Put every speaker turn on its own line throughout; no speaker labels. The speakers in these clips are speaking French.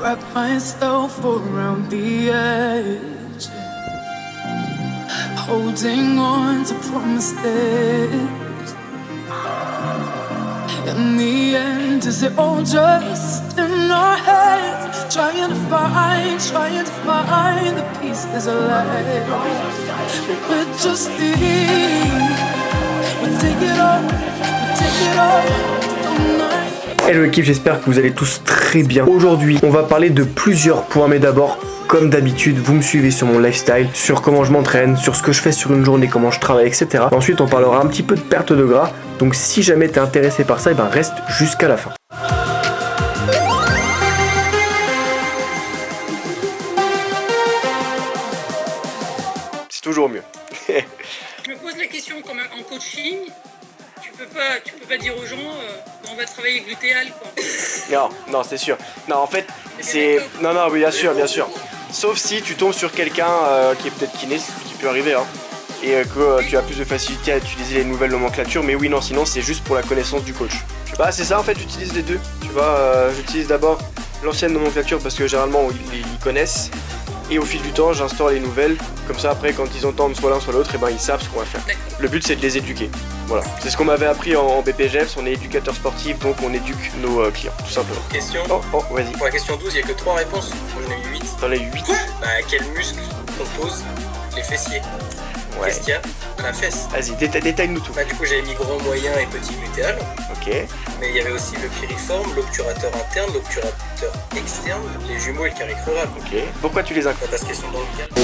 Wrap myself around the edge, holding on to promises. In the end, is it all just in our heads? Trying to find the pieces of life. We're just thieves. We take it all night.
Hello équipe, j'espère que vous allez tous très bien. Aujourd'hui, on va parler de plusieurs points, mais d'abord, comme d'habitude, vous me suivez sur mon lifestyle, sur comment je m'entraîne, sur ce que je fais sur une journée, comment je travaille, etc. Ensuite, on parlera un petit peu de perte de gras. Donc si jamais t'es intéressé par ça, et ben reste jusqu'à la fin. C'est toujours mieux.
Je me pose la question quand même en coaching. Tu peux pas dire aux gens on va travailler glutéal quoi.
Non, c'est sûr. Non, en fait, c'est... Non, oui, bien sûr. Sauf si tu tombes sur quelqu'un qui est peut-être kiné, ce qui peut arriver, hein, et que tu as plus de facilité à utiliser les nouvelles nomenclatures, mais oui, non, sinon c'est juste pour la connaissance du coach. Bah, c'est ça en fait, j'utilise les deux. Tu vois, j'utilise d'abord l'ancienne nomenclature parce que généralement ils connaissent. Et au fil du temps, j'instaure les nouvelles. Comme ça, après, quand ils entendent soit l'un soit l'autre, et ben ils savent ce qu'on va faire. Le but, c'est de les éduquer. Voilà. C'est ce qu'on m'avait appris en BPGEPS. On est éducateur sportif, donc on éduque nos clients, tout simplement.
Question.
Oh, vas-y.
Pour la question 12, il n'y a que 3 réponses. Moi, j'en ai eu 8.
T'en as eu 8.
Bah, quel muscle compose les fessiers?
Ouais.
Qu'est-ce qu'il y a à la fesse?
Vas-y, détaille-nous tout.
Bah, du coup, j'avais mis grand, moyen et petit glutéal.
Ok.
Mais il y avait aussi le piriforme, l'obturateur interne, l'obturateur externe, les jumeaux et le carré crural.
Ok. Pourquoi tu les inclus?
Parce qu'ils sont dans le cadre.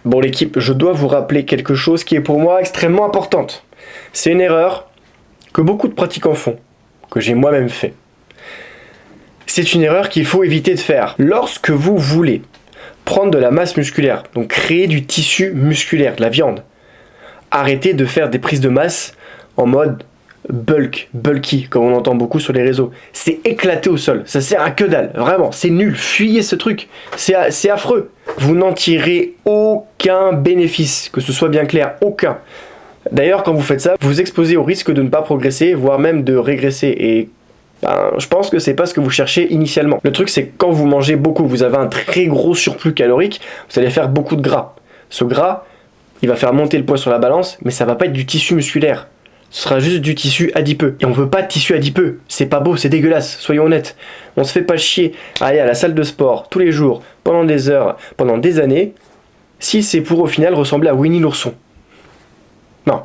Bon l'équipe, je dois vous rappeler quelque chose qui est pour moi extrêmement importante. C'est une erreur que beaucoup de pratiquants font, que j'ai moi-même fait. C'est une erreur qu'il faut éviter de faire. Lorsque vous voulez prendre de la masse musculaire, donc créer du tissu musculaire, de la viande, arrêtez de faire des prises de masse en mode bulky, comme on entend beaucoup sur les réseaux. C'est éclaté au sol, ça sert à que dalle, vraiment, c'est nul, fuyez ce truc, c'est affreux. Vous n'en tirez aucun bénéfice, que ce soit bien clair, aucun. D'ailleurs, quand vous faites ça, vous vous exposez au risque de ne pas progresser, voire même de régresser, et je pense que c'est pas ce que vous cherchez initialement. Le truc, c'est que quand vous mangez beaucoup, vous avez un très gros surplus calorique, vous allez faire beaucoup de gras. Ce gras, il va faire monter le poids sur la balance, mais ça va pas être du tissu musculaire. Ce sera juste du tissu adipeux. Et on veut pas de tissu adipeux. C'est pas beau, c'est dégueulasse, soyons honnêtes. On se fait pas chier à aller à la salle de sport tous les jours, pendant des heures, pendant des années, si c'est pour au final ressembler à Winnie l'ourson. Non.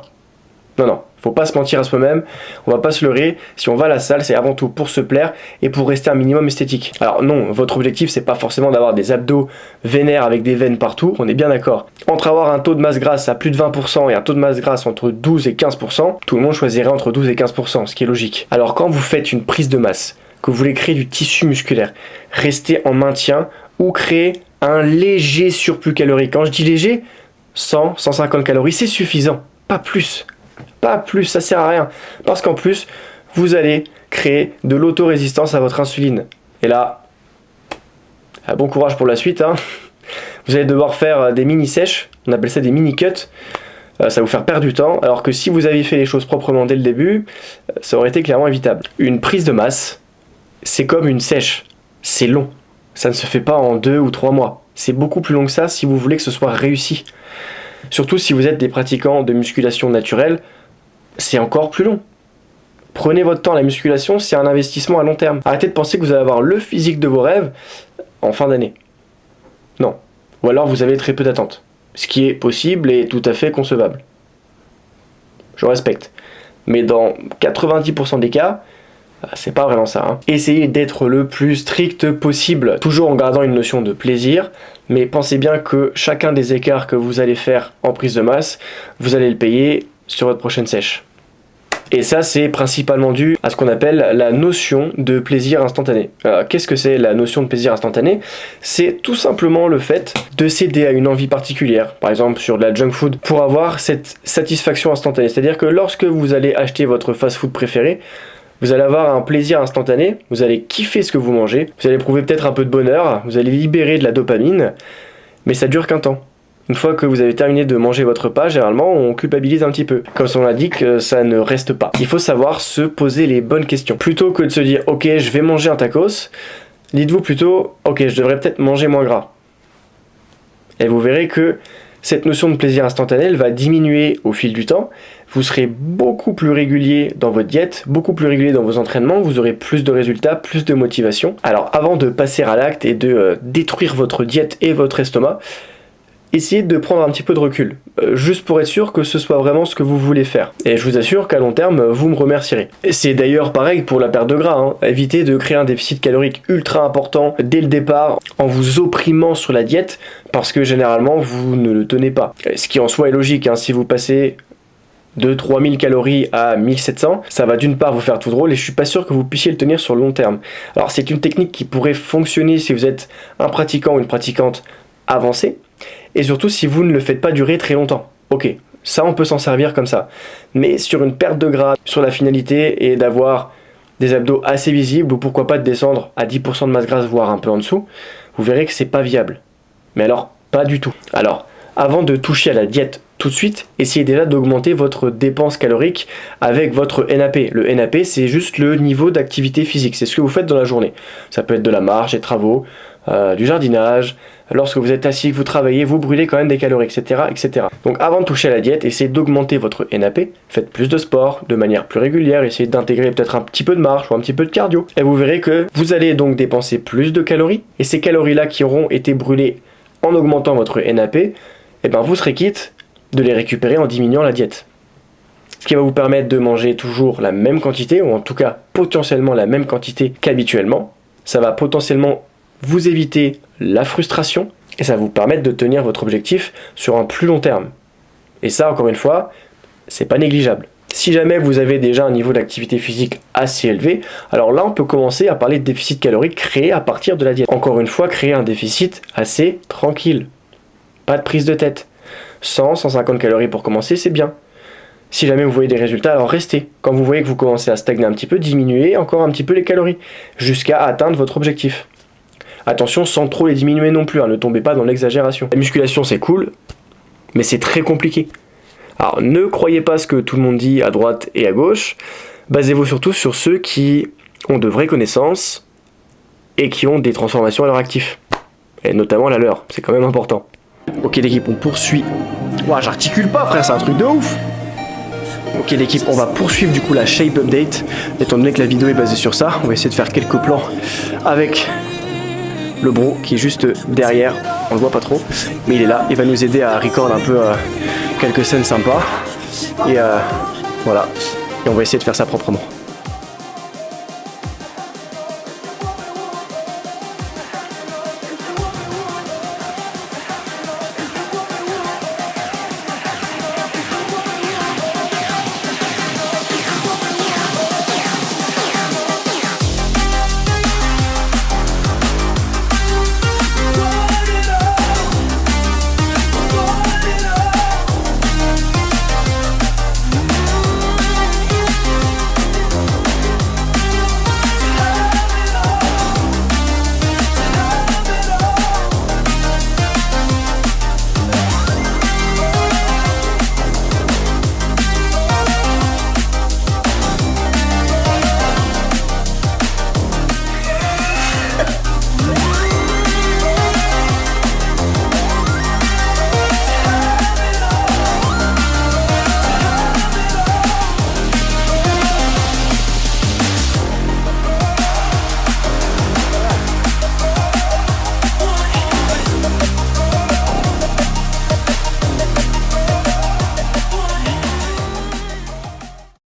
Faut pas se mentir à soi-même, on va pas se leurrer. Si on va à la salle, c'est avant tout pour se plaire et pour rester un minimum esthétique. Alors non, votre objectif c'est pas forcément d'avoir des abdos vénères avec des veines partout, on est bien d'accord. Entre avoir un taux de masse grasse à plus de 20% et un taux de masse grasse entre 12 et 15%, tout le monde choisirait entre 12 et 15%, ce qui est logique. Alors quand vous faites une prise de masse, que vous voulez créer du tissu musculaire, restez en maintien ou créer un léger surplus calorique. Quand je dis léger, 100, 150 calories, c'est suffisant, pas plus. Pas plus, ça sert à rien. Parce qu'en plus, vous allez créer de l'autorésistance à votre insuline. Et là, bon courage pour la suite. Hein. Vous allez devoir faire des mini-sèches, on appelle ça des mini-cuts. Ça va vous faire perdre du temps, alors que si vous aviez fait les choses proprement dès le début, ça aurait été clairement évitable. Une prise de masse, c'est comme une sèche. C'est long. Ça ne se fait pas en 2 ou 3 mois. C'est beaucoup plus long que ça si vous voulez que ce soit réussi. Surtout si vous êtes des pratiquants de musculation naturelle, c'est encore plus long. Prenez votre temps, la musculation, c'est un investissement à long terme. Arrêtez de penser que vous allez avoir le physique de vos rêves en fin d'année. Non. Ou alors vous avez très peu d'attente. Ce qui est possible et tout à fait concevable. je respecte. Mais dans 90% des cas, c'est pas vraiment ça. Essayez d'être le plus strict possible, toujours en gardant une notion de plaisir, mais pensez bien que chacun des écarts que vous allez faire en prise de masse, vous allez le payer sur votre prochaine sèche. Et ça, c'est principalement dû à ce qu'on appelle la notion de plaisir instantané. Qu'est-ce que c'est la notion de plaisir instantané? C'est tout simplement le fait de céder à une envie particulière, par exemple sur de la junk food, pour avoir cette satisfaction instantanée. C'est-à-dire que lorsque vous allez acheter votre fast-food préféré, vous allez avoir un plaisir instantané, vous allez kiffer ce que vous mangez, vous allez éprouver peut-être un peu de bonheur, vous allez libérer de la dopamine, mais ça dure qu'un temps. Une fois que vous avez terminé de manger votre repas, généralement on culpabilise un petit peu. Comme son l'indique, ça ne reste pas. Il faut savoir se poser les bonnes questions. Plutôt que de se dire ok je vais manger un tacos, dites-vous plutôt ok je devrais peut-être manger moins gras. Et vous verrez que cette notion de plaisir instantané elle va diminuer au fil du temps. Vous serez beaucoup plus régulier dans votre diète, beaucoup plus régulier dans vos entraînements, vous aurez plus de résultats, plus de motivation. Alors avant de passer à l'acte et de détruire votre diète et votre estomac, essayez de prendre un petit peu de recul, juste pour être sûr que ce soit vraiment ce que vous voulez faire. Et je vous assure qu'à long terme, vous me remercierez. C'est d'ailleurs pareil pour la perte de gras. Évitez de créer un déficit calorique ultra important dès le départ en vous opprimant sur la diète, parce que généralement vous ne le tenez pas. Ce qui en soi est logique, si vous passez de 3000 calories à 1700, ça va d'une part vous faire tout drôle et je suis pas sûr que vous puissiez le tenir sur le long terme. Alors c'est une technique qui pourrait fonctionner si vous êtes un pratiquant ou une pratiquante avancée, et surtout si vous ne le faites pas durer très longtemps. Ok, ça on peut s'en servir comme ça. Mais sur une perte de gras, sur la finalité et d'avoir des abdos assez visibles, ou pourquoi pas de descendre à 10% de masse grasse, voire un peu en dessous, vous verrez que c'est pas viable. Mais alors, pas du tout. Alors, avant de toucher à la diète tout de suite, essayez déjà d'augmenter votre dépense calorique avec votre NAP. Le NAP, c'est juste le niveau d'activité physique. C'est ce que vous faites dans la journée. Ça peut être de la marche, des travaux, du jardinage. Lorsque vous êtes assis, que vous travaillez, vous brûlez quand même des calories, etc., etc. Donc avant de toucher à la diète, essayez d'augmenter votre NAP. Faites plus de sport de manière plus régulière. Essayez d'intégrer peut-être un petit peu de marche ou un petit peu de cardio. Et vous verrez que vous allez donc dépenser plus de calories. Et ces calories-là qui auront été brûlées en augmentant votre NAP, vous serez quitte de les récupérer en diminuant la diète. Ce qui va vous permettre de manger toujours la même quantité, ou en tout cas potentiellement la même quantité qu'habituellement. Ça va potentiellement vous éviter la frustration et ça va vous permettre de tenir votre objectif sur un plus long terme. Et ça, encore une fois, c'est pas négligeable. Si jamais vous avez déjà un niveau d'activité physique assez élevé, alors là on peut commencer à parler de déficit calorique créé à partir de la diète. Encore une fois, créer un déficit assez tranquille. Pas de prise de tête. 100-150 calories pour commencer, c'est bien. Si jamais vous voyez des résultats, alors restez. Quand vous voyez que vous commencez à stagner un petit peu, diminuez encore un petit peu les calories, jusqu'à atteindre votre objectif. Attention, sans trop les diminuer non plus, ne tombez pas dans l'exagération. La musculation c'est cool, mais c'est très compliqué. Alors ne croyez pas ce que tout le monde dit à droite et à gauche, basez-vous surtout sur ceux qui ont de vraies connaissances et qui ont des transformations à leur actif. Et notamment la leur, c'est quand même important. Ok l'équipe, on poursuit. Ouah, j'articule pas frère, c'est un truc de ouf. Ok l'équipe, on va poursuivre du coup la shape update. Étant donné que la vidéo est basée sur ça, on va essayer de faire quelques plans avec le bro qui est juste derrière. On le voit pas trop, mais il est là. Il va nous aider à record un peu quelques scènes sympas. Et voilà. Et on va essayer de faire ça proprement.